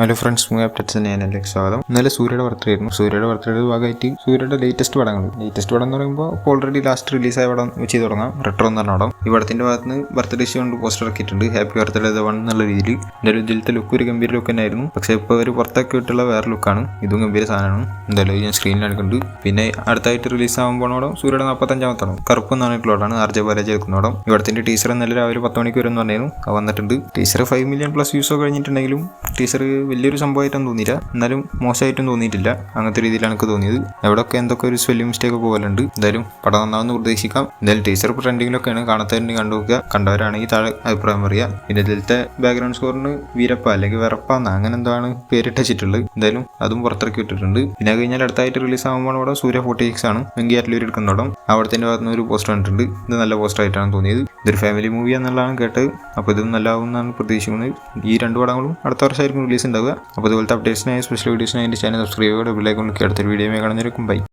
Hello friends, movie updates തന്നെയാണ് സ്വാഗതം. ഇന്നലെ സൂര്യയുടെ ബർത്ത്ഡേ ആയിരുന്നു. സൂര്യയുടെ ബർത്ത്ഡേ ഭാഗമായിട്ട് സൂര്യയുടെ ലേറ്റസ്റ്റ് പടം എന്ന് പറയുമ്പോൾ ഓൾറെഡി ലാസ്റ്റ് റിലീസായ പടം ചെയ്ത് തുടങ്ങാം. റെട്രോ എന്ന് പറഞ്ഞ പടം. ഈ പടത്തിന്റെ ഭാഗത്ത് നിന്ന് ബർത്ത്ഡേ ഷോ കൊണ്ട് പോസ്റ്റർ ഇറക്കിയിട്ടുണ്ട്. ഹാപ്പി ബർത്ത്ഡേ ദ വൺ എന്നുള്ള രീതിയിൽ. എന്തായാലും ഇതിലത്തെ ലുക്ക് ഒരു ഗംഭീര ലുക്ക് തന്നെയായിരുന്നു. പക്ഷേ ഇപ്പോൾ ഒരു പുറത്തൊക്കെ ഇട്ടുള്ള വേറെ ലുക്കാണ്. ഇതും ഗംഭീര സാധനമാണ്. എന്തായാലും ഞാൻ സ്ക്രീനിൽ എടുക്കുന്നുണ്ട്. പിന്നെ അടുത്തായിട്ട് റിലീസ് ആകുമ്പോൾ സൂര്യയുടെ 45ാമത്തെ പടം കറുപ്പ് എന്ന് പറഞ്ഞിട്ടുള്ളതാണ്. ആർജെ ബാലാജി എടുക്കുന്ന പടം. ഇവിടത്തിന്റെ ടീച്ചർ ഇന്നലെ രാവിലെ 10 മണിക്ക് വരുമെന്ന് പറഞ്ഞായിരുന്നു. അത് വന്നിട്ടുണ്ട്. ടീച്ചർ 5 മില്യൺ പ്ലസ് വ്യൂസോ കഴിഞ്ഞിട്ടുണ്ടെങ്കിലും ടീച്ചർ വലിയൊരു സംഭവമായിട്ടൊന്നും തോന്നിയില്ല. എന്നാലും മോശമായിട്ടും തോന്നിയിട്ടില്ല. അങ്ങനത്തെ രീതിയിലാണ് എനിക്ക് തോന്നിയത്. എവിടെയൊക്കെ എന്തൊക്കെ ഒരു സ്പെല്ലിംഗ് മിസ്റ്റേക്ക് പോകലുണ്ട്. എന്തായാലും പടം നന്നാവുന്ന പ്രതീക്ഷിക്കാം. എന്തായാലും ടീച്ചർ ട്രെൻഡിങ്ങിലൊക്കെയാണ്. കാണാത്തവരുടെ കണ്ടു നോക്കുക. കണ്ടവരാണെങ്കിൽ താഴെ അഭിപ്രായം പറയുക. പിന്നെ ഇതിലത്തെ ബാക്ക്ഗ്രൗണ്ട് സ്കോറിന് വീരപ്പ അല്ലെങ്കിൽ വിറപ്പാന്ന് അങ്ങനെ എന്താണ് പേരിട്ടുള്ളത്. എന്തായാലും അതും പുറത്തിറക്കി വിട്ടിട്ടുണ്ട്. പിന്നെ കഴിഞ്ഞാൽ അടുത്തായിട്ട് റിലീസ് ആകുമ്പോൾ അവിടെ സൂര്യ 46 ആണ് വെങ്കിയാറ്റിലൂർ എടുക്കുന്ന പടം. അവിടത്തെ ഭാഗത്തുനിന്ന് ഒരു പോസ്റ്റർ കണ്ടിട്ടുണ്ട്. ഇത് നല്ല പോസ്റ്റർ ആയിട്ടാണ് തോന്നിയത്. ഇതൊരു ഫാമിലി മൂവി എന്നുള്ളതാണ് കേട്ടത്. അപ്പോൾ ഇത് നല്ലതാവുമെന്നാണ് പ്രതീക്ഷിക്കുന്നത്. ഈ 2 പടങ്ങളും അടുത്ത വർഷമായിരിക്കും റിലീസ് ഉണ്ടാവുക. അപ്പോൾ ഇതുപോലത്തെ അപ്ഡേറ്റ്സിനായി സ്പെഷ്യൽ വീഡിയോസിനായി എൻ്റെ ചാനൽ സബ്സ്ക്രൈബ് ചെയ്യുക. ബെൽ ഐക്കൺ ക്ലിക്ക് അടുത്തൊരു വീഡിയോ കാണുന്നതിനും ബൈ.